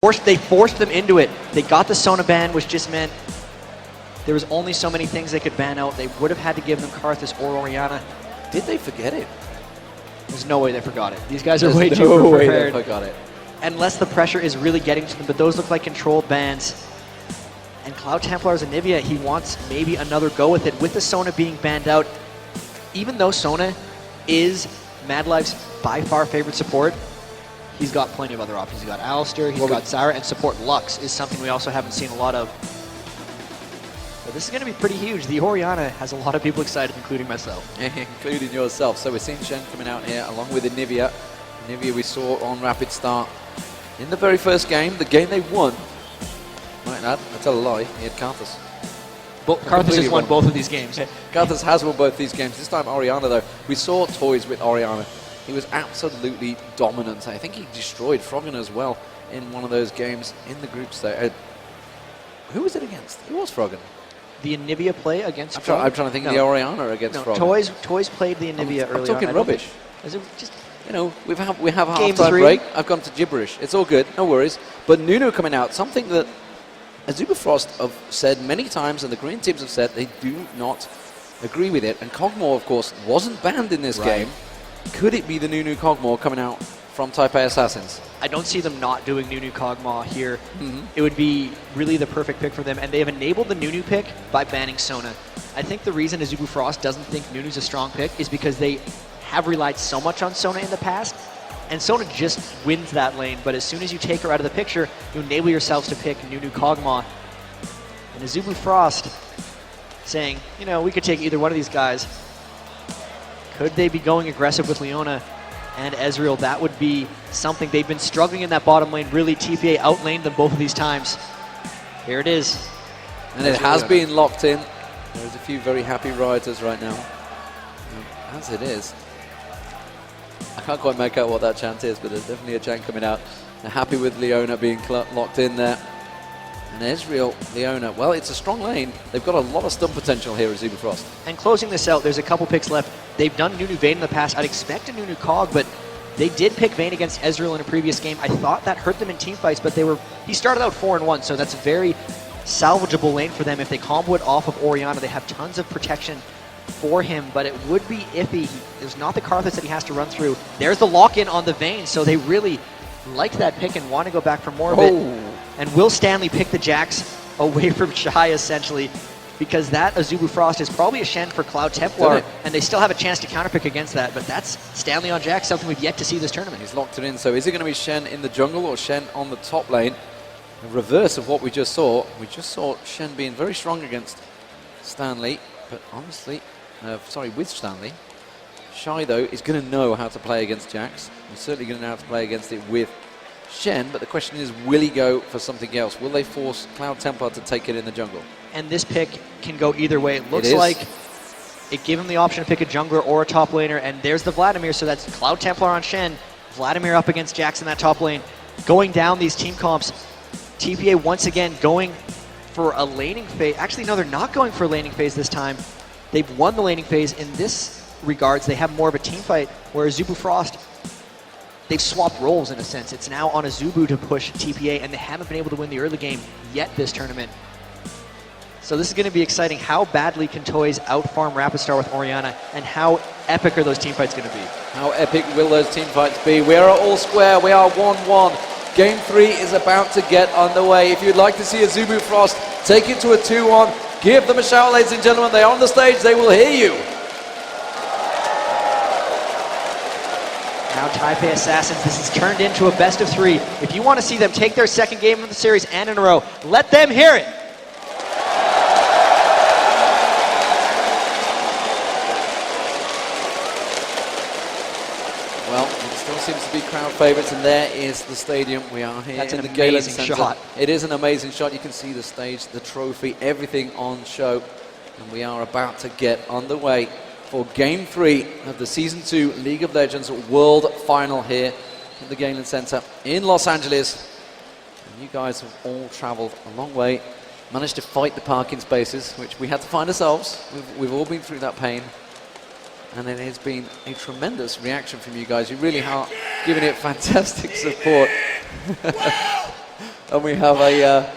They forced them into it. They got the Sona ban, which just meant there was only so many things they could ban out. They would have had to give them Karthus or Orianna. Did they forget it? There's no way they forgot it. These guys are way There's too no way prepared. they forgot it. Unless the pressure is really getting to them, but those look like controlled bans. And Cloud Templar's Anivia, he wants maybe another go with it. With the Sona being banned out, even though Sona is Mad Life's by far favorite support, he's got plenty of other options. He's got Alistair, he's got Zyra, and support Lux is something we also haven't seen a lot of. But this is going to be pretty huge. The Orianna has a lot of people excited, including myself. Including yourself. So we're seeing Shen coming out here along with Anivia. Anivia we saw on Rapid Start in the very first game, the game they won. Might add, I tell a lie, he had Karthus. Karthus has won both of these games. Karthus has won both these games. This time Orianna though, we saw toys with Orianna. He was absolutely dominant. I think he destroyed Froggen as well in one of those games in the groups there. Who was it against? Who was Froggen? The Anivia play against I'm trying to think of the Orianna against Froggen. Toys played the Anivia earlier. I'm talking rubbish. Is it just, you know, we have a half-time break. I've gone to gibberish. It's all good, no worries. But Nunu coming out, something that Azubu Frost have said many times, and the Korean teams have said they do not agree with it. And Kog'Maw, of course, wasn't banned in this game. Could it be the Nunu Kog'Maw coming out from Taipei Assassins? I don't see them not doing Nunu Kog'Maw here. It would be really the perfect pick for them, and they have enabled the Nunu pick by banning Sona. I think the reason Azubu Frost doesn't think Nunu's a strong pick is because they have relied so much on Sona in the past, and Sona just wins that lane, but as soon as you take her out of the picture, you enable yourselves to pick Nunu Kog'Maw. And Azubu Frost saying, you know, we could take either one of these guys. Could they be going aggressive with Leona and Ezreal? That would be something. They've been struggling in that bottom lane. Really, TPA outlaned them both of these times. Here it is. And it has been locked in. There's a few very happy rioters right now. As it is. I can't quite make out what that chant is, but there's definitely a chant coming out. They're happy with Leona being locked in there. And Ezreal, Leona, well, it's a strong lane. They've got a lot of stun potential here at Azubu Frost. And closing this out, there's a couple picks left. They've done Nunu Vayne in the past. I'd expect a Nunu Cog, but they did pick Vayne against Ezreal in a previous game. I thought that hurt them in teamfights, but he started out 4-1, so that's a very salvageable lane for them. If they combo it off of Orianna, they have tons of protection for him, but it would be iffy. There's not the Karthus that he has to run through. There's the lock-in on the Vayne, so they really like that pick and want to go back for more of it. And will Stanley pick the Jax away from Shy, essentially, because that Azubu Frost is probably a Shen for Cloud Templar, and they still have a chance to counterpick against that, but that's Stanley on Jax, something we've yet to see this tournament. He's locked it in, so is it going to be Shen in the jungle or Shen on the top lane? The reverse of what we just saw. We just saw Shen being very strong against Stanley, but honestly, with Stanley. Shy, though, is going to know how to play against Jax. He's certainly going to know how to play against it with Shen, but the question is, will he go for something else? Will they force Cloud Templar to take it in the jungle? And this pick can go either way. It looks like it gave him the option to pick a jungler or a top laner, and there's the Vladimir, so that's Cloud Templar on Shen, Vladimir up against Jax in that top lane. Going down these team comps, TPA once again going for a laning phase. Actually, no, they're not going for a laning phase this time. They've won the laning phase. In this regards, they have more of a team fight, where Azubu Frost, they've swapped roles in a sense. It's now on Azubu to push TPA, and they haven't been able to win the early game yet this tournament. So this is going to be exciting. How badly can Toys outfarm Rapid Star with Orianna, and how epic are those teamfights going to be? How epic will those teamfights be? We are all square. We are 1-1. Game 3 is about to get underway. If you'd like to see Azubu Frost take it to a 2-1, give them a shout, ladies and gentlemen. They're on the stage. They will hear you. Now Taipei Assassins, this has turned into a best of 3. If you want to see them take their second game of the series and in a row, let them hear it. Well, it still seems to be crowd favourites, and there is the stadium. We are here in the Galen Centre. Shot. It is an amazing shot. You can see the stage, the trophy, everything on show. And we are about to get underway for Game 3 of the Season 2 League of Legends World Final here at the Galen Centre in Los Angeles. And you guys have all travelled a long way, managed to fight the parking spaces, which we had to find ourselves. We've all been through that pain. And it has been a tremendous reaction from you guys. You really are giving it fantastic support. And we have a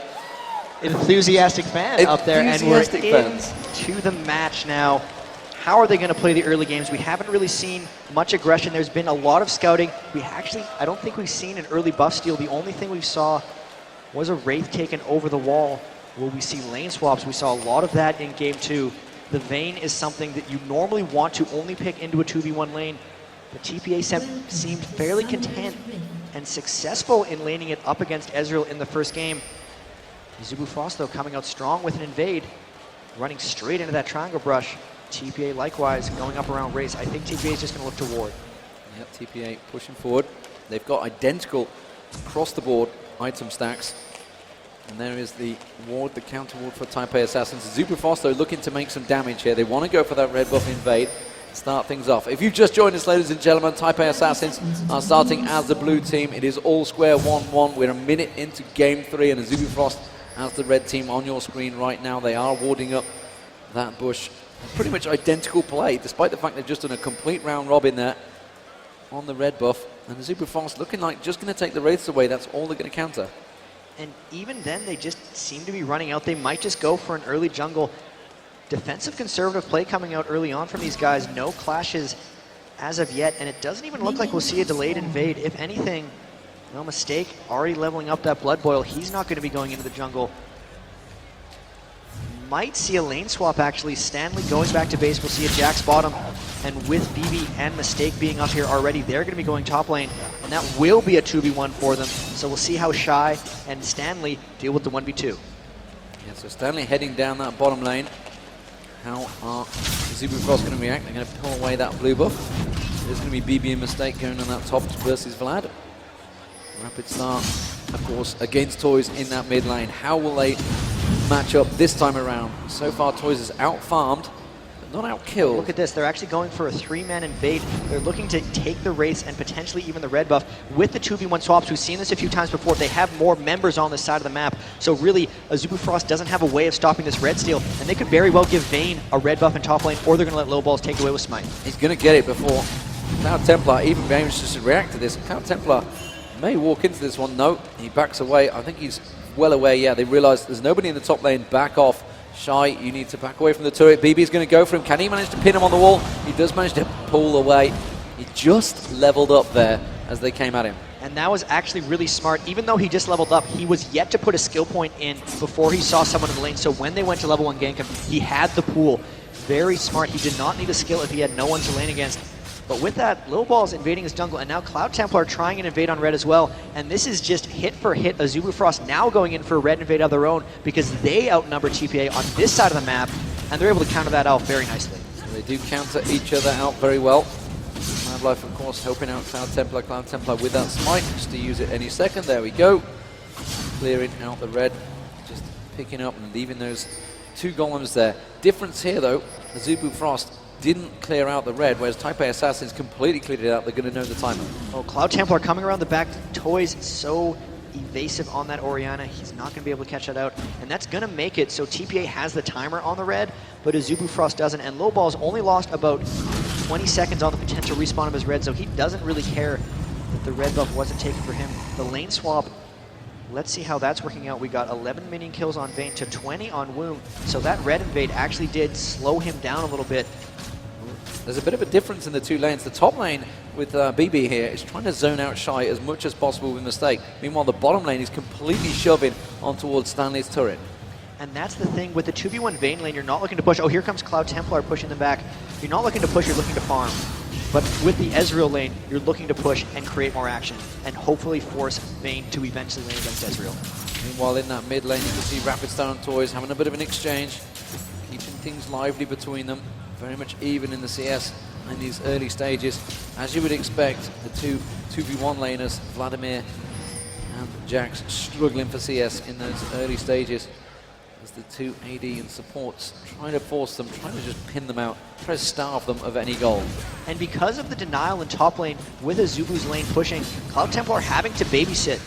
enthusiastic fan up there, and we're into the match now. How are they going to play the early games? We haven't really seen much aggression. There's been a lot of scouting. I don't think we've seen an early buff steal. The only thing we saw was a Wraith taken over the wall. Will we see lane swaps? We saw a lot of that in game 2. The Vayne is something that you normally want to only pick into a 2v1 lane. The TPA seemed fairly content and successful in laning it up against Ezreal in the first game. Azubu Frost, though, coming out strong with an invade, running straight into that triangle brush. TPA likewise going up around race. I think TPA is just going to look to ward. Yep, TPA pushing forward. They've got identical across the board item stacks. And there is the ward, the counter ward for Taipei Assassins. Azubu Frost, though, looking to make some damage here. They want to go for that red buff invade. Start things off. If you've just joined us, ladies and gentlemen, Taipei Assassins are starting as the blue team. It is all square 1-1. We're a minute into game 3, and Azubu Frost as the red team on your screen right now. They are warding up that bush. Pretty much identical play, despite the fact they've just done a complete round robin there on the red buff. And Azubu Frost looking like just going to take the wraiths away. That's all they're going to counter. And even then, they just seem to be running out. They might just go for an early jungle. Defensive conservative play coming out early on from these guys. No clashes as of yet, and it doesn't even look like we'll see a delayed invade. If anything, no mistake, already leveling up that Blood Boil. He's not going to be going into the jungle. Might see a lane swap, actually. Stanley going back to base. We'll see a Jax bottom, and with BB and Mistake being up here already, they're going to be going top lane, and that will be a 2v1 for them. So we'll see how Shy and Stanley deal with the 1v2. Yeah, so Stanley heading down that bottom lane. How are Azubu Frost going to react? They're going to pull away that blue buff. There's going to be BB and Mistake going on that top versus Vlad. Rapid start, of course, against Toys in that mid lane. How will they match up this time around? So far, Toys is out-farmed, but not out-killed. Look at this. They're actually going for a 3-man invade. They're looking to take the Wraiths and potentially even the red buff with the 2v1 swaps. We've seen this a few times before. They have more members on this side of the map. So really, Azubu Frost doesn't have a way of stopping this red steal, and they could very well give Vayne a red buff in top lane, or they're going to let Low Balls take it away with Smite. He's going to get it before Cloud Templar even manages to react to this. Cloud Templar may walk into this one. No, he backs away. I think he's well aware. Yeah, they realize there's nobody in the top lane. Back off. Shy, you need to back away from the turret. BB's going to go for him. Can he manage to pin him on the wall? He does manage to pull away. He just leveled up there as they came at him. And that was actually really smart. Even though he just leveled up, he was yet to put a skill point in before he saw someone in the lane. So when they went to level 1 gank him, he had the pool. Very smart. He did not need a skill if he had no one to lane against. But with that, Lil Ball's invading his jungle, and now Cloud Templar trying an invade on red as well. And this is just hit for hit. Azubu Frost now going in for a red invade of their own because they outnumber TPA on this side of the map, and they're able to counter that out very nicely. So they do counter each other out very well. Life, of course, helping out Cloud Templar with that smite, just to use it any second. There we go. Clearing out the red, just picking up and leaving those 2 golems there. Difference here, though, Azubu Frost didn't clear out the red, whereas Taipei Assassins completely cleared it out. They're going to know the timer. Oh, Cloud Templar coming around the back. Toys so evasive on that Orianna. He's not going to be able to catch that out, and that's going to make it so TPA has the timer on the red, but Azubu Frost doesn't, and Low Ball's only lost about 20 seconds on the potential respawn of his red, so he doesn't really care that the red buff wasn't taken for him. The lane swap, let's see how that's working out. We got 11 minion kills on Vayne to 20 on Womb, so that red invade actually did slow him down a little bit. There's a bit of a difference in the 2 lanes. The top lane with BB here is trying to zone out Shy as much as possible with Mistake. Meanwhile, the bottom lane is completely shoving on towards Stanley's turret. And that's the thing, with the 2v1 Vayne lane, you're not looking to push. Oh, here comes Cloud Templar pushing them back. You're not looking to push, you're looking to farm. But with the Ezreal lane, you're looking to push and create more action, and hopefully force Vayne to eventually lane against Ezreal. Meanwhile, in that mid lane, you can see Rapid Star and Toys having a bit of an exchange, keeping things lively between them. Very much even in the CS in these early stages. As you would expect, the 2v1 laners, Vladimir and Jax, struggling for CS in those early stages. As the 2 AD and supports trying to force them, trying to just pin them out, try to starve them of any goal. And because of the denial in top lane, with Azubu's lane pushing, Cloud Templar having to babysit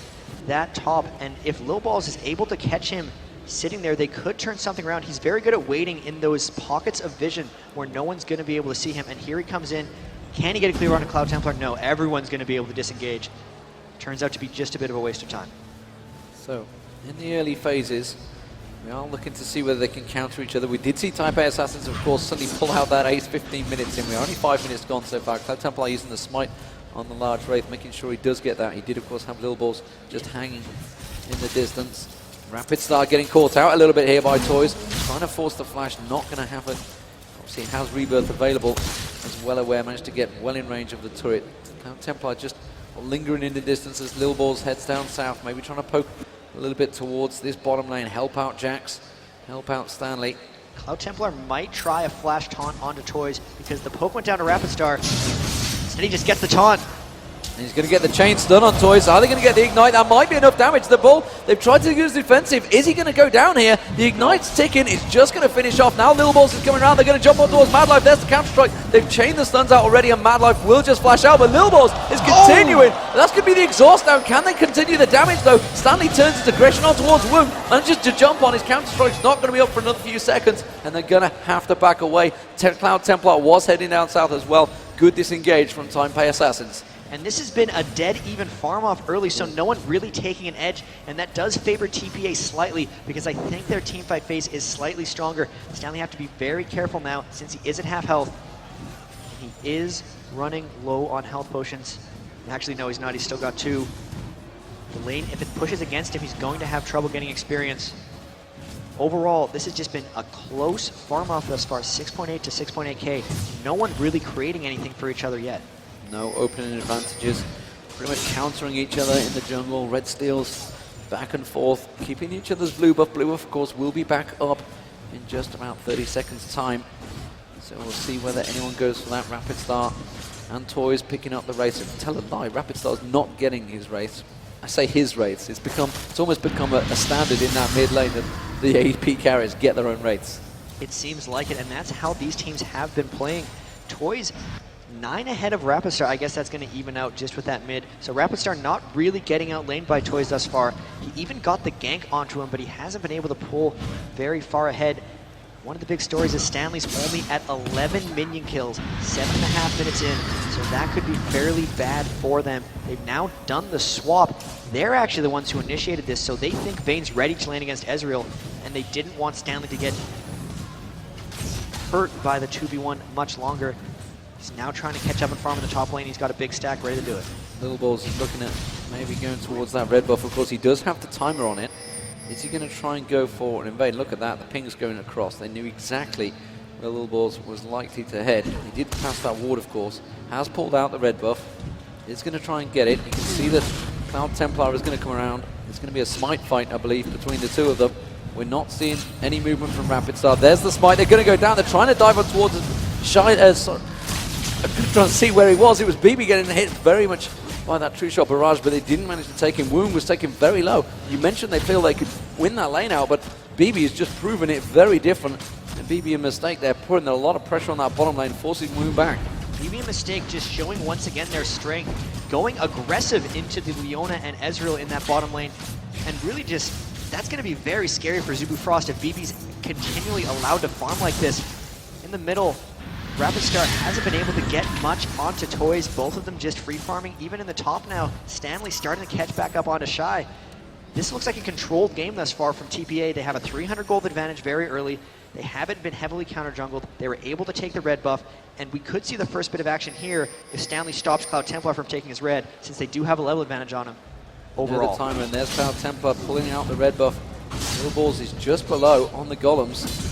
that top, and if Lil Balls is able to catch him sitting there, they could turn something around. He's very good at waiting in those pockets of vision where no one's going to be able to see him, and here he comes in. Can he get a clear run to Cloud Templar? No, everyone's going to be able to disengage. Turns out to be just a bit of a waste of time. So, in the early phases, we are looking to see whether they can counter each other. We did see Taipei Assassins, of course, suddenly pull out that ace 15 minutes in. We're only 5 minutes gone so far. Cloud Templar using the smite on the large Wraith, making sure he does get that. He did, of course, have Lil Balls just hanging in the distance. Rapid Star getting caught out a little bit here by Toys. Trying to force the flash, not going to happen. Obviously, it has Rebirth available, as well aware, managed to get well in range of the turret. Cloud Templar just lingering in the distance as Lil Balls heads down south, maybe trying to poke a little bit towards this bottom lane, help out Jax, help out Stanley. Cloud Templar might try a flash taunt onto Toys because the poke went down to Rapid Star. Instead he just gets the taunt. And he's going to get the chain stun on Toys. Are they going to get the ignite? That might be enough damage to the bull. They've tried to use defensive. Is he going to go down here? The ignite's ticking. It's just going to finish off. Now Lil Balls is coming around. They're going to jump on towards Mad Life. There's the counter strike. They've chained the stuns out already, and Mad Life will just flash out. But Lil Balls is continuing. That's going to be the exhaust down. Can they continue the damage though? Stanley turns his aggression on towards Woong. Manages to jump on. His counter strike's not going to be up for another few seconds, and they're going to have to back away. Cloud Templar was heading down south as well. Good disengage from Taipei Assassins. And this has been a dead even farm off early, so no one really taking an edge, and that does favor TPA slightly because I think their teamfight phase is slightly stronger. Stanley have to be very careful now since he is at half health. And he is running low on health potions. Actually, no, he's not. He's still got 2. The lane, if it pushes against him, he's going to have trouble getting experience. Overall, this has just been a close farm off thus far, 6.8 to 6.8k. No one really creating anything for each other yet. No opening advantages, pretty much countering each other in the jungle. Red steals back and forth, keeping each other's blue buff. Blue buff, of course, will be back up in just about 30 seconds time. So we'll see whether anyone goes for that Rapid Star. And Toys picking up the Wraiths. Tell a lie, Rapid Star's not getting his Wraiths. I say his Wraiths. It's almost become a standard in that mid lane that the AP carriers get their own Wraiths. It seems like it, and that's how these teams have been playing. Toys 9 ahead of Rapid Star. I guess that's going to even out just with that mid. So Rapid Star not really getting outlaned by Toys thus far. He even got the gank onto him, but he hasn't been able to pull very far ahead. One of the big stories is Stanley's only at 11 minion kills, 7.5 minutes in, so that could be fairly bad for them. They've now done the swap. They're actually the ones who initiated this, so they think Vayne's ready to lane against Ezreal, and they didn't want Stanley to get hurt by the 2v1 much longer. He's now trying to catch up and farm in the top lane. He's got a big stack ready to do it. Lil Balls is looking at maybe going towards that red buff. Of course, he does have the timer on it. Is he going to try and go for an invade? Look at that, the ping's going across. They knew exactly where Lil Balls was likely to head. He did pass that ward, of course. Has pulled out the red buff. Is going to try and get it. You can see that Cloud Templar is going to come around. It's going to be a smite fight, I believe, between the two of them. We're not seeing any movement from Rapid Star. There's the smite. They're going to go down. They're trying to dive on towards I'm trying to see where he was. It was BB getting hit very much by that true shot barrage, but they didn't manage to take him. Woong was taken very low. You mentioned they feel they could win that lane out, but BB has just proven it very different. And BB a mistake there, putting a lot of pressure on that bottom lane, forcing Woong back. BB a mistake, just showing once again their strength, going aggressive into the Leona and Ezreal in that bottom lane, and really just, that's going to be very scary for Azubu Frost if BB's continually allowed to farm like this. In the middle, Rapid Star hasn't been able to get much onto Toys, both of them just free farming. Even in the top now, Stanley starting to catch back up onto Shy. This looks like a controlled game thus far from TPA. They have a 300 gold advantage very early. They haven't been heavily counter-jungled. They were able to take the red buff, and we could see the first bit of action here if Stanley stops Cloud Templar from taking his red, since they do have a level advantage on him overall. Timer, and there's Cloud Templar pulling out the red buff. Lil Balls is just below on the golems.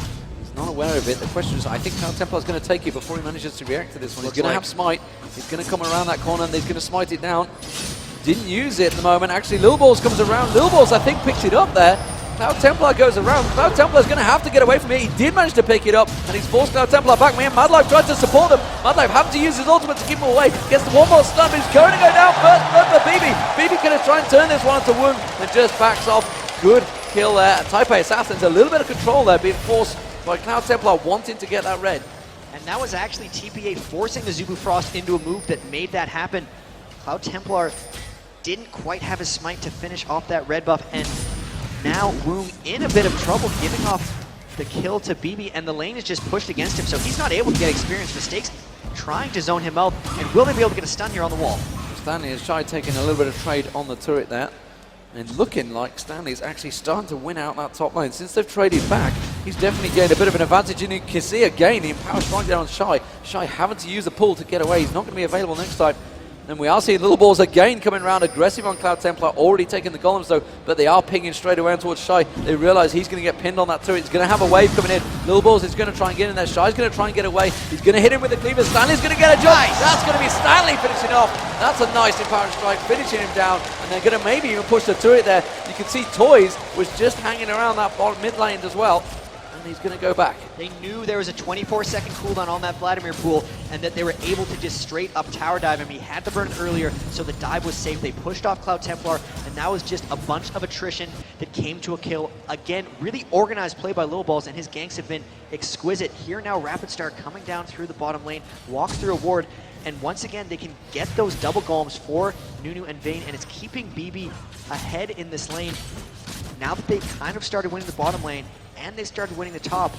Not aware of it. The question is, I think Cloud Templar is going to take it before he manages to react to this one. He's going to have smite. He's going to come around that corner and he's going to smite it down. Didn't use it at the moment. Actually, Lil Balls comes around. Lil Balls, I think, picks it up there. Cloud Templar goes around. Cloud Templar is going to have to get away from it. He did manage to pick it up, and he's forced Cloud Templar back. Man, Mad Life tried to support him. Mad Life having to use his ultimate to keep him away. Gets the one more stun, but he's going to go down first. But for BB. BB going to try and turn this one to Woong and just backs off. Good kill there. Taipei Assassins, a little bit of control there, being forced by Cloud Templar wanting to get that red. And that was actually TPA forcing the Azubu Frost into a move that made that happen. Cloud Templar didn't quite have his smite to finish off that red buff, and now Woong in a bit of trouble, giving off the kill to BB, and the lane is just pushed against him, so he's not able to get experience. Mistakes trying to zone him out, and will they be able to get a stun here on the wall? Stanley has tried taking a little bit of trade on the turret there. And looking like Stanley's actually starting to win out that top lane. Since they've traded back, he's definitely gained a bit of an advantage. And you can see again the Empower Strike down on Shy. Shy having to use the pull to get away. He's not going to be available next time. And we are seeing Little Balls again coming around aggressive on Cloud Templar, already taking the golems though, but they are pinging straight away towards Shy. They realize he's going to get pinned on that turret. He's going to have a wave coming in. Little Balls is going to try and get in there. Shy's going to try and get away. He's going to hit him with the cleaver. Stanley's going to get a jump. Nice. That's going to be Stanley finishing off. That's a nice Empowering Strike, finishing him down. And they're going to maybe even push the turret there. You can see Toys was just hanging around that bottom mid lane as well. And he's going to go back. They knew there was a 24-second cooldown on that Vladimir pool and that they were able to just straight up tower dive him. He had to burn it earlier, so the dive was safe. They pushed off Cloud Templar, and that was just a bunch of attrition that came to a kill. Again, really organized play by Little Balls, and his ganks have been exquisite. Here now, Rapid Star coming down through the bottom lane, walks through a ward, and once again, they can get those double golems for Nunu and Vayne, and it's keeping BB ahead in this lane. Now that they kind of started winning the bottom lane, and they started winning the top,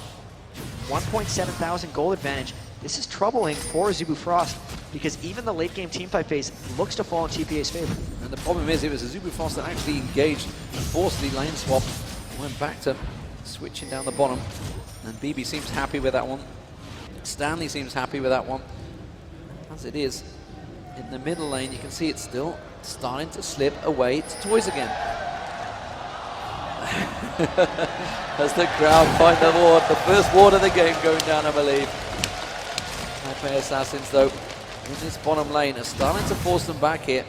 1.7 thousand gold advantage. This is troubling for Azubu Frost because even the late game teamfight phase looks to fall in TPA's favor. And the problem is it was Azubu Frost that actually engaged and forced the lane swap. Went back to switching down the bottom. And BB seems happy with that one. Stanley seems happy with that one. As it is, in the middle lane, you can see it's still starting to slip away to Toys again. As the crowd find the ward, the first ward of the game going down, I believe. Taipei Assassins, though, in this bottom lane, are starting to force them back here.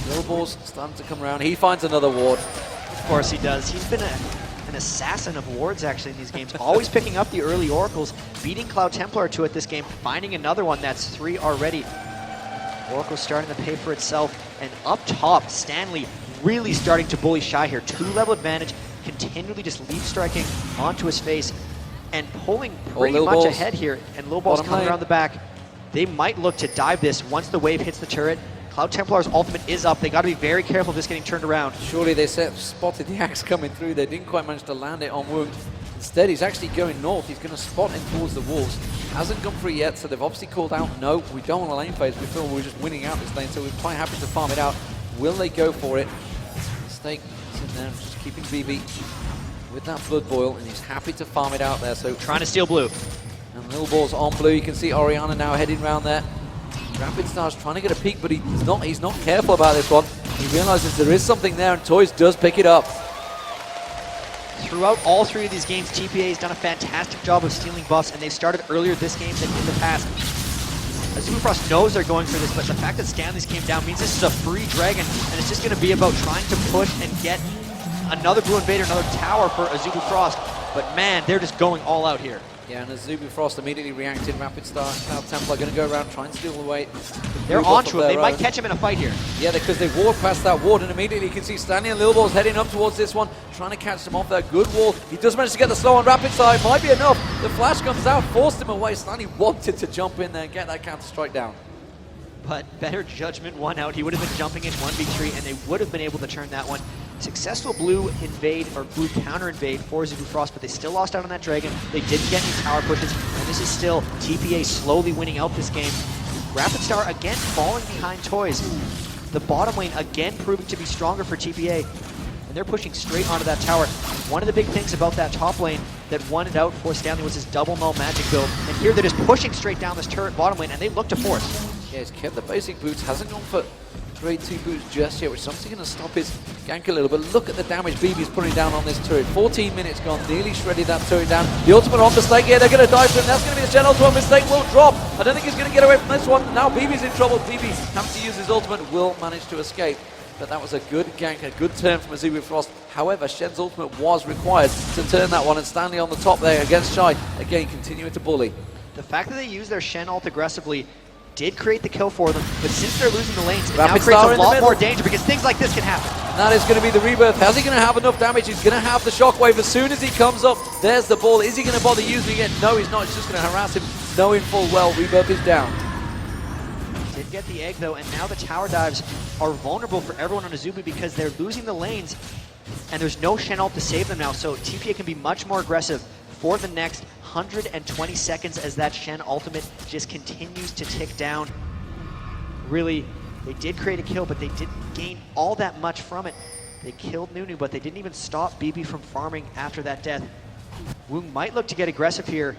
Little Ball's starting to come around. He finds another ward. Of course he does. He's been an assassin of wards, actually, in these games. Always picking up the early oracles, beating Cloud Templar to it this game, finding another one. That's 3 already. Oracle's starting to pay for itself. And up top, Stanley really starting to bully Shy here. 2-level advantage, continually just leap striking onto his face and pulling pretty much ahead here. And Little Ball's coming around the back. They might look to dive this once the wave hits the turret. Cloud Templar's ultimate is up. They got to be very careful of this getting turned around. Surely they spotted the axe coming through. They didn't quite manage to land it on Wound. Instead, he's actually going north. He's going to spot in towards the wolves. Hasn't gone through yet, so they've obviously called out, no, we don't want a lane phase. We feel we're just winning out this lane, so we're quite happy to farm it out. Will they go for it? Stake is in there, just keeping BB with that blood boil, and he's happy to farm it out there. So trying to steal blue. And Little Ball's on blue. You can see Oriana now heading around there. Rapid Star's trying to get a peek, but he's not careful about this one. He realizes there is something there, and Toys does pick it up. Throughout all 3 of these games, TPA has done a fantastic job of stealing buffs, and they've started earlier this game than in the past. Azubu Frost knows they're going for this, but the fact that Stanley's came down means this is a free dragon, and it's just going to be about trying to push and get another Blue Invader, another tower for Azubu Frost. But man, they're just going all out here. Yeah, and Azubu Frost immediately reacted. Rapid Star and Cloud Templar going to go around, try and steal away. They're onto him. They might catch him in a fight here. Yeah, because they walked past that ward, and immediately you can see Stanley and Little Ball's heading up towards this one, trying to catch them off that good wall. He does manage to get the slow on Rapid Star. It might be enough. The flash comes out, forced him away. Stanley wanted to jump in there and get that counter strike down. But better judgment won out. He would have been jumping in 1v3, and they would have been able to turn that one. Successful blue invade, or blue counter invade for Azubu Frost, but they still lost out on that dragon. They didn't get any tower pushes, and this is still TPA slowly winning out this game. Rapid Star again falling behind Toys. The bottom lane again proving to be stronger for TPA, and they're pushing straight onto that tower. One of the big things about that top lane that won it out for Stanley was his double null magic build, and here they're just pushing straight down this turret bottom lane, and they look to force. Yeah, he's kept the basic boots, hasn't gone for grade 2 boots just yet, which is obviously going to stop his gank a little, but look at the damage BB's putting down on this turret. 14 minutes gone, nearly shredded that turret down. The ultimate on Mistake here, they're going to dive for him. That's going to be the channel to a Mistake, will drop. I don't think he's going to get away from this one. Now BB's in trouble. BB having to use his ultimate, will manage to escape. But that was a good gank, a good turn from Azubu Frost. However, Shen's ultimate was required to turn that one, and Stanley on the top there against Shy, again continuing to bully. The fact that they use their Shen ult aggressively did create the kill for them, but since they're losing the lanes, it now creates a lot more danger because things like this can happen. And that is going to be the rebirth. How's he going to have enough damage? He's going to have the shockwave as soon as he comes up. There's the ball. Is he going to bother using it? No, he's not. He's just going to harass him, knowing full well rebirth is down. Did get the egg though, and now the tower dives are vulnerable for everyone on Azubu because they're losing the lanes, and there's no Shen ult to save them now, so TPA can be much more aggressive for the next 120 seconds as that Shen ultimate just continues to tick down. Really, they did create a kill, but they didn't gain all that much from it. They killed Nunu, but they didn't even stop BB from farming after that death. Woong might look to get aggressive here,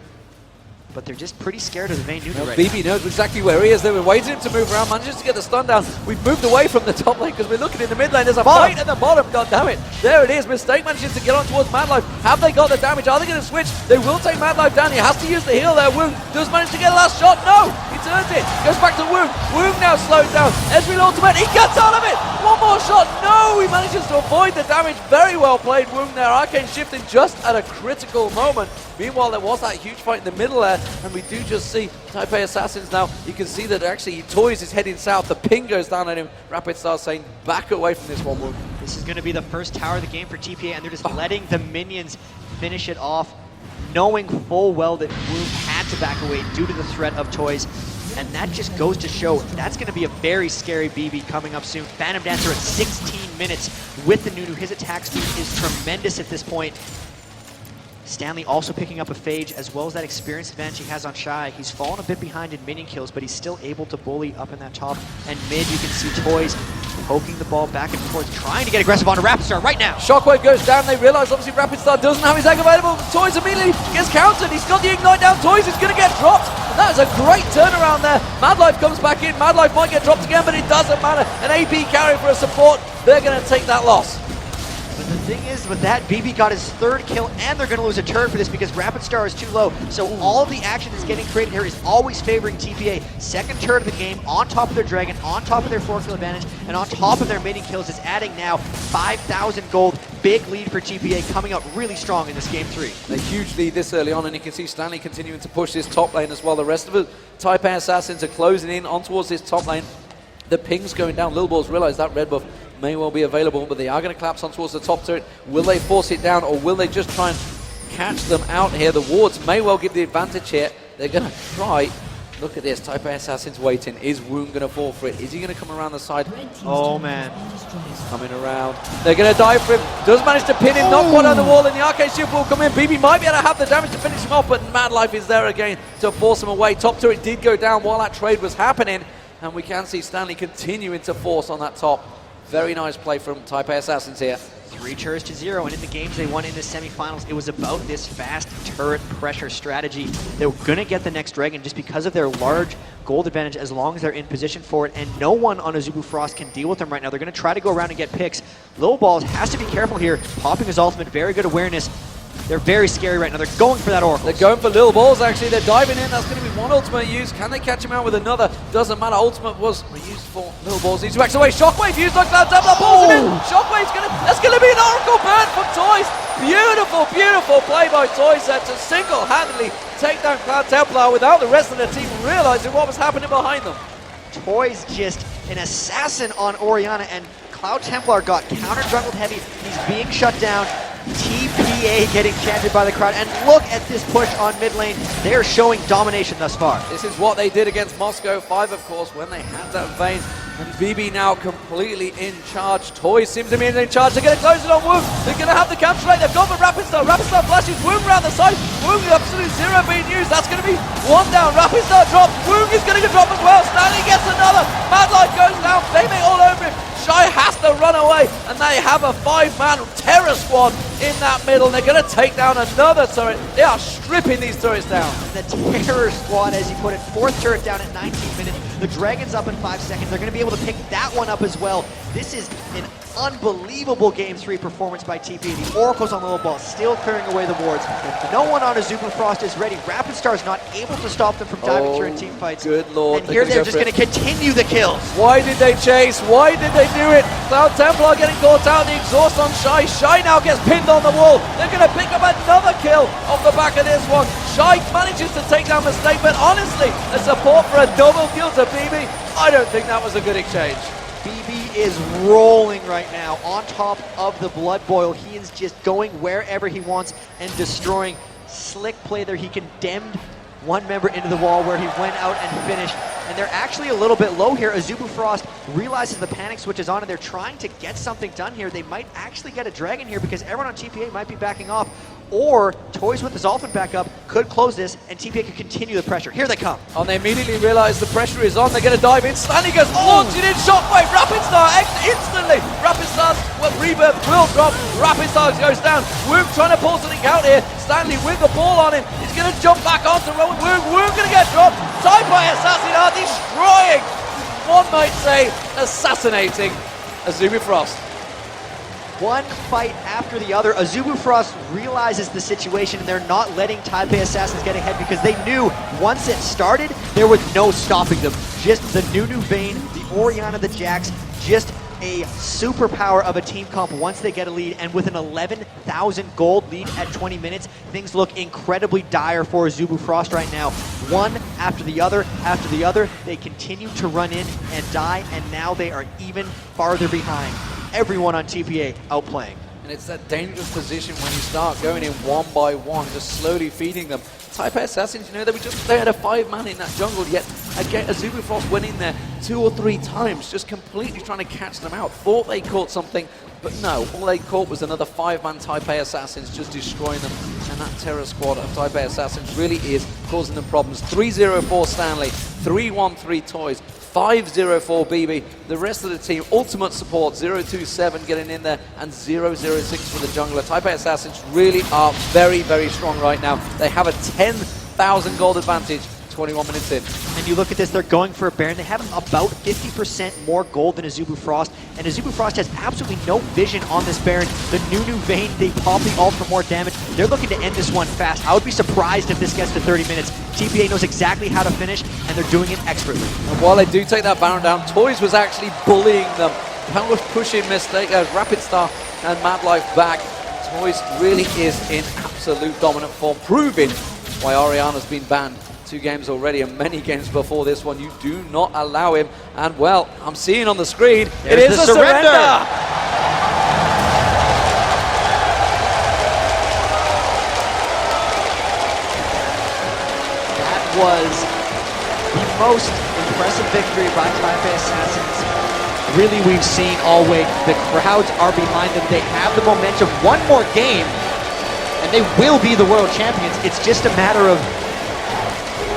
but they're just pretty scared of the main Nunu right BB knows exactly where he is. They were waiting to move around, manages to get the stun down. We've moved away from the top lane because we're looking in the mid lane. There's a fight at the bottom. God damn it. There it is. Mistake manages to get on towards Mad Life. Have they got the damage? Are they going to switch? They will take Mad Life down. He has to use the heal there. Woong does manage to get a last shot. No! He turns it. Goes back to Woong. Woong now slows down. Ezreal ultimate. He gets out of it. One more shot. No! He manages to avoid the damage. Very well played, Woong there. Arcane shifting just at a critical moment. Meanwhile, there was that huge fight in the middle there, and we do just see Taipei Assassins now. You can see that actually Toys is heading south. The ping goes down on him. Rapid Star saying, back away from this one, Woong. This is going to be the first tower of the game for TPA, and they're just letting the minions finish it off, knowing full well that Woong had to back away due to the threat of Toys. And that just goes to show that's going to be a very scary BB coming up soon. Phantom Dancer at 16 minutes with the Nunu. His attack speed is tremendous at this point. Stanley also picking up a Phage, as well as that experience advantage he has on Shy. He's fallen a bit behind in minion kills, but he's still able to bully up in that top. And mid, you can see Toys poking the ball back and forth, trying to get aggressive onto Rapidstar right now. Shockwave goes down. They realize obviously Rapidstar doesn't have his egg available. Toys immediately gets countered. He's got the Ignite down. Toys is going to get dropped. That is a great turnaround there. Mad Life comes back in. Mad Life might get dropped again, but it doesn't matter. An AP carry for a support. They're going to take that loss. But the thing is, with that, BB got his third kill, and they're going to lose a turret for this because Rapidstar is too low. So all of the action that's getting created here is always favoring TPA. Second turret of the game, on top of their Dragon, on top of their 4-kill advantage, and on top of their minion kills, is adding now 5,000 gold. Big lead for TPA, coming up really strong in this game 3. A huge lead this early on, and you can see Stanley continuing to push this top lane as well. The rest of the Taipei Assassins are closing in on towards this top lane. The ping's going down. Lil Balls realize that red buff may well be available, but they are going to collapse on towards the top turret. Will they force it down, or will they just try and catch them out here? The wards may well give the advantage here. They're going to try. Look at this. Taipei Assassin's waiting. Is Woong going to fall for it? Is he going to come around the side? Oh, man. He's coming around. They're going to dive for him. Does manage to pin him. Knock one on the wall, and the Arcane Shift will come in. BB might be able to have the damage to finish him off, but Mad Life is there again to force him away. Top turret did go down while that trade was happening, and we can see Stanley continuing to force on that top. Very nice play from Taipei Assassins here. 3 turrets to 0, and in the games they won in the semifinals, it was about this fast turret pressure strategy. They were going to get the next Dragon just because of their large gold advantage as long as they're in position for it, and no one on Azubu Frost can deal with them right now. They're going to try to go around and get picks. Lil Balls has to be careful here, popping his ultimate, very good awareness. They're very scary right now. They're going for that Oracle. They're going for Lil Balls, actually. They're diving in. That's going to be one ultimate used. Can they catch him out with another? Doesn't matter. Ultimate was used for Lil Balls. He's wax away. Shockwave used on Cloud Templar. Pulls him in. Shockwave's going to... That's going to be an Oracle burn from Toys. Beautiful, beautiful play by Toys there to single-handedly take down Cloud Templar without the rest of the team realizing what was happening behind them. Toys just an assassin on Orianna, and Cloud Templar got counter-jungled heavy. He's being shut down. TPA getting chanted by the crowd, and look at this push on mid lane. They are showing domination thus far. This is what they did against Moscow 5, of course, when they had that Vayne. And BB now completely in charge. Toys seems to be in charge. They're going to close it on Woong. They're going to have the counter straight. They've gone for Rapidstar. Rapidstar flashes Woong around the side. Woong with absolute 0 being used. That's going to be 1 down. Rapidstar drops. Woong is going to get dropped as well. Stanley gets another. Mad Light goes down. Flaming all over him. Shy has to run away, and they have a 5-man terror squad in that middle. They're going to take down another turret. They are stripping these turrets down. The terror squad, as you put it, 4th turret down at 19 minutes. The Dragon's up in 5 seconds. They're going to be able to pick that one up as well. This is an unbelievable Game 3 performance by TP. The Oracle's on the little ball, still clearing away the wards. No one on Azubu Frost is ready. Rapidstar is not able to stop them from diving through in team fights. Good lord. And here they're just going to continue the kills. Why did they chase? Why did they do it? Cloud Templar getting caught out. The exhaust on Shy. Shy now gets pinned on the wall. They're going to pick up another kill off the back of this one. Shy manages to take down Mistake, but honestly, a support for a double kill to BB. I don't think that was a good exchange. BB is rolling right now on top of the Blood Boil. He is just going wherever he wants and destroying. Slick play there. He condemned one member into the wall where he went out and finished. And they're actually a little bit low here. Azubu Frost realizes the panic switch is on and they're trying to get something done here. They might actually get a Dragon here because everyone on TPA might be backing off. or Toys with the Zolfin back up could close this, and TPA could continue the pressure. Here they come. And they immediately realize the pressure is on. They're going to dive in. Stanley gets launched in shockwave. Rapid Star instantly. Rapid Star's rebirth will drop. Rapid Star goes down. Woog trying to pull something out here. Stanley with the ball on him. He's going to jump back onto Rowan Woog. Woog going to get dropped. Taipei Assassin are destroying, one might say, assassinating Azubu Frost. One fight after the other, Azubu Frost realizes the situation, and they're not letting Taipei Assassins get ahead because they knew once it started, there was no stopping them. Just the Nunu Vayne, the Orianna, the Jax, just a superpower of a team comp once they get a lead, and with an 11,000 gold lead at 20 minutes, things look incredibly dire for Azubu Frost right now. One after the other, they continue to run in and die, and now they are even farther behind. Everyone on TPA outplaying. And it's that dangerous position when you start going in one by one, just slowly feeding them. Taipei Assassins, you know, they had a 5-man in that jungle, yet again, Azubu Frost went in there 2 or 3 times, just completely trying to catch them out. Thought they caught something, but no, all they caught was another 5-man Taipei Assassins just destroying them. And that terror squad of Taipei Assassins really is causing them problems. 3-0-4 Stanley, 3-1-3 Toys, 5-0-4 BB. The rest of the team, ultimate support, 0-2-7 getting in there, and 0-0-6 for the jungler. Taipei Assassins really are very, very strong right now. They have a 10,000 gold advantage 21 minutes in. And you look at this, they're going for a Baron. They have about 50% more gold than Azubu Frost, and Azubu Frost has absolutely no vision on this Baron. The Nunu Vayne, they pop the ult for more damage. They're looking to end this one fast. I would be surprised if this gets to 30 minutes. TPA knows exactly how to finish, and they're doing it expertly. And while they do take that Baron down, Toys was actually bullying them. That was pushing mistake, Rapid Star and Mad Life back. Toys really is in absolute dominant form, proving why Orianna's been banned 2 games already, and many games before this one. You do not allow him, and well, I'm seeing on the screen, it is a surrender! That was the most impressive victory by Taipei Assassins really we've seen all week. The crowds are behind them. They have the momentum. One more game, and they will be the world champions. It's just a matter of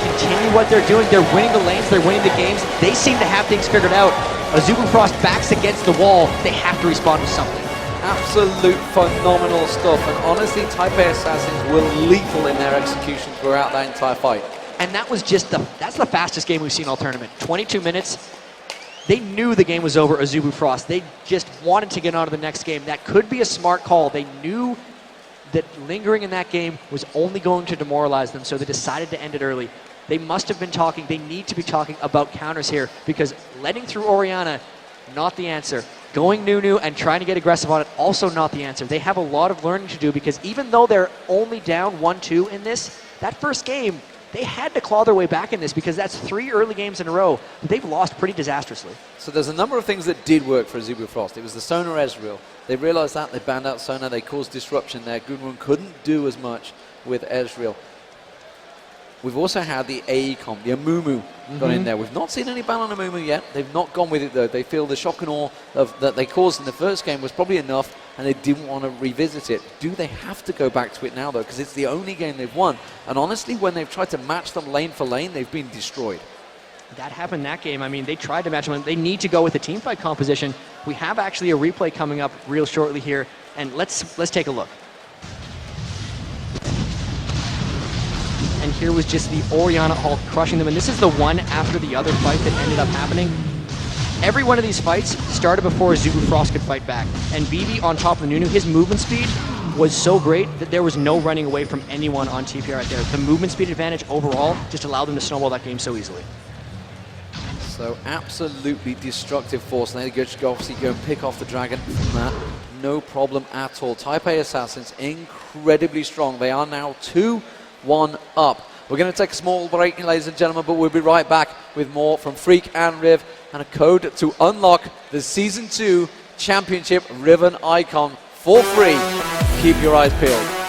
continue what they're doing. They're winning the lanes, they're winning the games. They seem to have things figured out. Azubu Frost backs against the wall. They have to respond with something. Absolute phenomenal stuff, and honestly, Taipei Assassins were lethal in their execution throughout that entire fight. And that was just that's the fastest game we've seen all tournament. 22 minutes. They knew the game was over, Azubu Frost. They just wanted to get on to the next game. That could be a smart call. They knew that lingering in that game was only going to demoralize them, so they decided to end it early. They must have been talking, they need to be talking about counters here, because letting through Orianna, not the answer. Going Nunu and trying to get aggressive on it, also not the answer. They have a lot of learning to do, because even though they're only down 1-2 in this, that first game, they had to claw their way back in this, because that's 3 early games in a row that they've lost pretty disastrously. So there's a number of things that did work for Azubu Frost. It was the Sonar Ezreal. They realized that, they banned out Sonar, they caused disruption there. Goodwin couldn't do as much with Ezreal. We've also had the AE comp, the Amumu got in there. We've not seen any ban on Amumu yet. They've not gone with it though. They feel the shock and awe that they caused in the first game was probably enough, and they didn't want to revisit it. Do they have to go back to it now though? Because it's the only game they've won. And honestly, when they've tried to match them lane for lane, they've been destroyed. That happened that game. I mean, they tried to match them. They need to go with the teamfight composition. We have actually a replay coming up real shortly here, and let's take a look. And here was just the Orianna ult crushing them. And this is the one after the other fight that ended up happening. Every one of these fights started before Azubu Frost could fight back. And BB on top of the Nunu, his movement speed was so great that there was no running away from anyone on TPR right there. The movement speed advantage overall just allowed them to snowball that game so easily. So absolutely destructive force. And they obviously go and pick off the dragon from that. No problem at all. Taipei Assassins incredibly strong. They are now 2-1 up. We're going to take a small break, ladies and gentlemen, but we'll be right back with more from Freak and Riv and a code to unlock the Season 2 Championship Riven Icon for free. Keep your eyes peeled.